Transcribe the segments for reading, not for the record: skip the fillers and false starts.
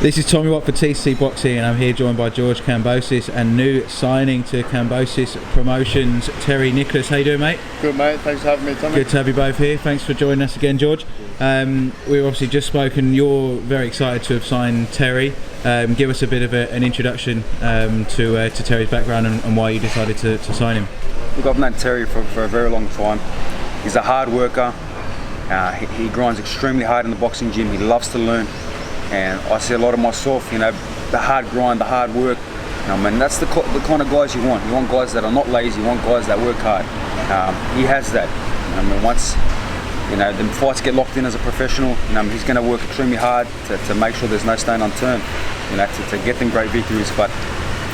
This is Tommy Watt for TC Boxing, and I'm here joined by George Kambosos and new signing to Kambosos Promotions, Terry Nickolas. How you doing, mate? Good, mate. Thanks for having me, Tommy. Good to have you both here. Thanks for joining us again, George. We've obviously just spoken. You're very excited to have signed Terry. Give us a bit of an introduction to Terry's background and why you decided to sign him. Look, I've known Terry for a very long time. He's a hard worker. He grinds extremely hard in the boxing gym. He loves to learn. And I see a lot of myself, you know, the hard grind, the hard work. You know, man, that's the kind of guys you want. You want guys that are not lazy. You want guys that work hard. He has that. I mean, once you know the fights get locked in as a professional, you know, he's going to work extremely hard to make sure there's no stone unturned. You know, to get them great victories. But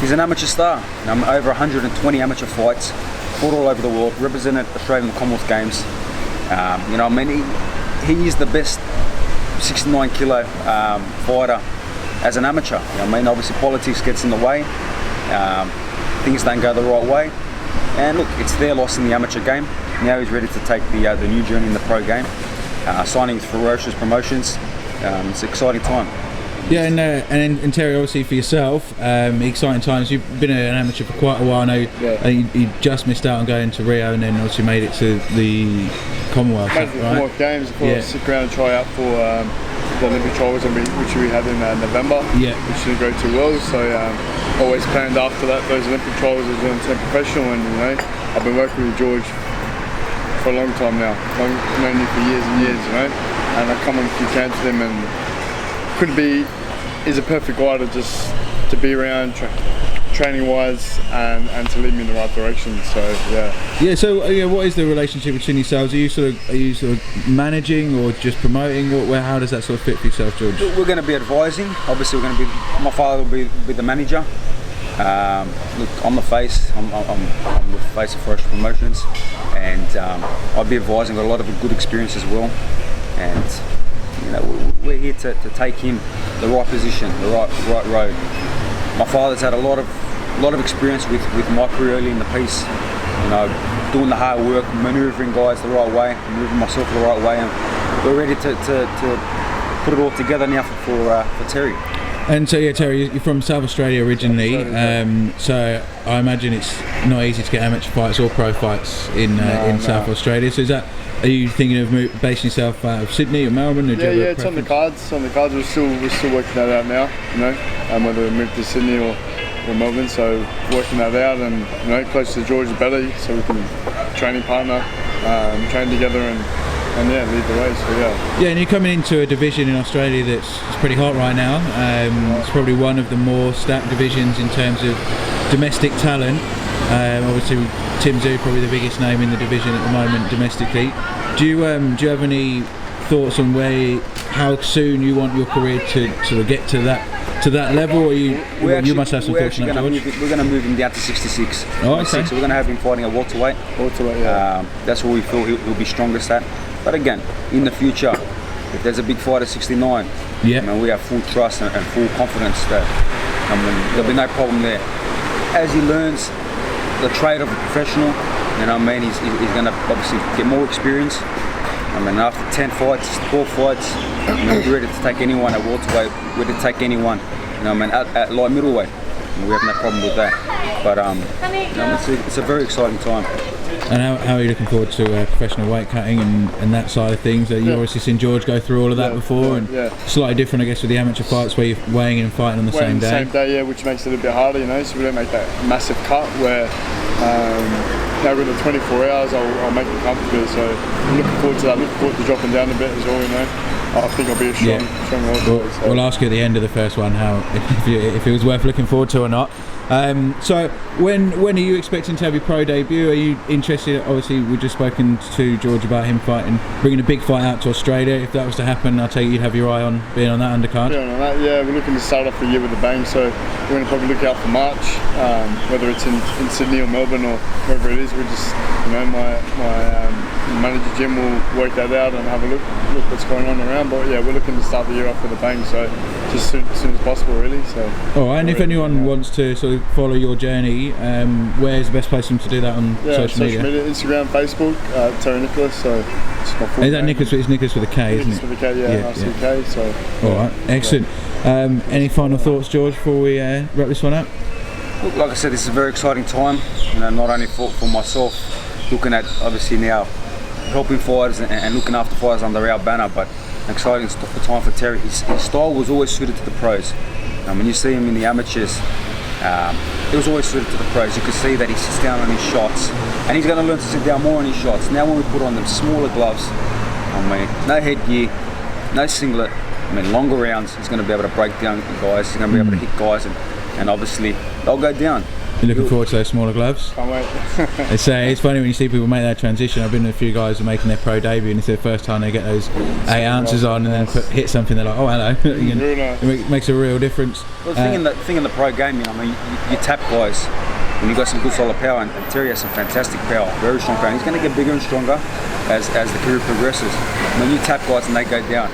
he's an amateur star. You know, over 120 amateur fights, fought all over the world, represented Australian Commonwealth games. You know, I mean, he is the best 69 kilo fighter as an amateur. You know, I mean, obviously politics gets in the way, things don't go the right way, and look, it's their loss in the amateur game. Now he's ready to take the new journey in the pro game, signing with Ferocious Promotions. It's an exciting time. Yeah, and Terry, obviously for yourself, exciting times. You've been an amateur for quite a while. I know you just missed out on going to Rio, and then obviously made it to the Commonwealth. Made the Commonwealth Games. Of course, stick around and try out for the Olympic trials, which we had in November. Yeah, which didn't go too well. So always planned after those Olympic trials as going to turn professional. And you know, I've been working with George for a long time now. I've known you for years and years. You know, and I come on a few camps with him and is a perfect guy to be around training wise and to lead me in the right direction. So yeah. So what is the relationship between yourselves? Are you sort of managing or just promoting? How does that sort of fit for yourself, George? We're going to be advising. Obviously, we're going to be. My father will be the manager. Look, I'm the face. I'm the face of Ferocious Promotions, and I'll be advising. Got a lot of good experience as well, and you know, we're here to take him the right position, the right road. My father's had a lot of experience with my career early in the piece. You know, doing the hard work, manoeuvring guys the right way, moving myself the right way, and we're ready to put it all together now for Terry. And so Terry, you're from South Australia originally, so I imagine it's not easy to get amateur fights or pro fights in South Australia. So are you thinking of basing yourself out of Sydney or Melbourne? Or yeah, it's on the cards. We're still working that out now. You know, whether we move to Sydney or Melbourne. So working that out, and you know, close to George is better, so we can training partner, train together, and lead the way. So yeah, and you're coming into a division in Australia that's pretty hot right now. It's probably one of the more stacked divisions in terms of domestic talent. Obviously, Tim Tszyu probably the biggest name in the division at the moment domestically. Do you have any thoughts on how soon you want your career to sort of get to that level? Or you must have some thoughts on that, George. We're going to move him down to 66. Oh, okay. So we're going to have him fighting at welterweight. Yeah. That's where we feel he'll be strongest at. But again, in the future, if there's a big fight at 69, I mean, we have full trust and full confidence that there'll be no problem there. As he learns the trade of a professional, you know what I mean, he's going to obviously get more experience. I mean, after 10 fights, 12 fights, you know, we're ready to take anyone at welterweight, ready to take anyone, you know what I mean, at light middleweight. We have no problem with that. But you know, it's a very exciting time. And how are you looking forward to professional weight cutting and that side of things? You've obviously seen George go through all of that before, and slightly different, I guess, with the amateur fights where you're weighing in and fighting on the same day. Which makes it a bit harder, you know. So we don't make that massive cut where now with the 24 hours, I'll make it comfortable. So I'm looking forward to that. Looking forward to dropping down a bit as well, you know. I think I'll be a strong welterweight. We'll ask you at the end of the first one if it was worth looking forward to or not. So when are you expecting to have your pro debut? Are you interested? Obviously, we've just spoken to George about him bringing a big fight out to Australia. If that was to happen, I'll tell you, you'd have your eye on being on that undercard. Yeah, we're looking to start off the year with a bang. So we're going to probably look out for March, whether it's in Sydney or Melbourne or wherever it is. We just, you know, my manager Jim will work that out and have a look what's going on around. But yeah, we're looking to start the year off with a bang. So just as soon as possible, really. So. All right, and if anyone wants to sort of follow your journey, where's the best place for them to do that on social media? Instagram, Facebook, Terry Nickolas. So it's my full Is that name. Nickolas? It's Nickolas with a K, isn't it? Nickolas with a K, yeah. So. All right, excellent. Any final thoughts, George, before we wrap this one up? Look, like I said, this is a very exciting time. You know, not only for myself, looking at obviously now helping fighters and looking after fighters under our banner, but an exciting time for Terry. His style was always suited to the pros. When you see him in the amateurs, it was always suited to the pros. You could see that he sits down on his shots, and he's going to learn to sit down more on his shots. Now when we put on them smaller gloves, no headgear, no singlet, longer rounds, he's going to be able to break down guys, he's going to be able to hit guys, and obviously they'll go down. You're looking forward to those smaller gloves? Can't wait. It's funny when you see people make that transition. I've been with a few guys who are making their pro debut, and it's their first time they get those 8 ounces on, and then hit something. They're like, oh hello. Really nice. It makes a real difference. Well, the thing in the pro game, you tap guys when you got some good solid power, and Terry has some fantastic power, very strong power. He's going to get bigger and stronger as the career progresses. When you tap guys and they go down,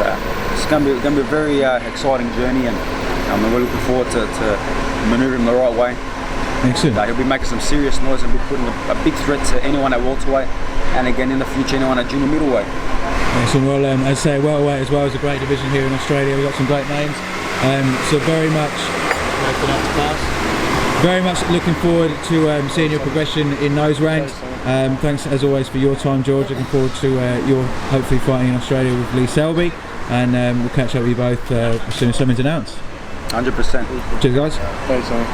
so it's going to be a very exciting journey, and we're looking forward to manoeuvring him the right way. Excellent. He'll be making some serious noise and be putting a big threat to anyone at welterweight, and again in the future anyone at junior middleweight. Excellent. Well, as I say, welterweight as well is a great division here in Australia. We've got some great names. So very much looking forward to seeing your progression in those ranks. Thanks as always for your time, George. Looking forward to your hopefully fighting in Australia with Lee Selby, and we'll catch up with you both as soon as something's announced. 100%. Cheers, guys. Thanks, man.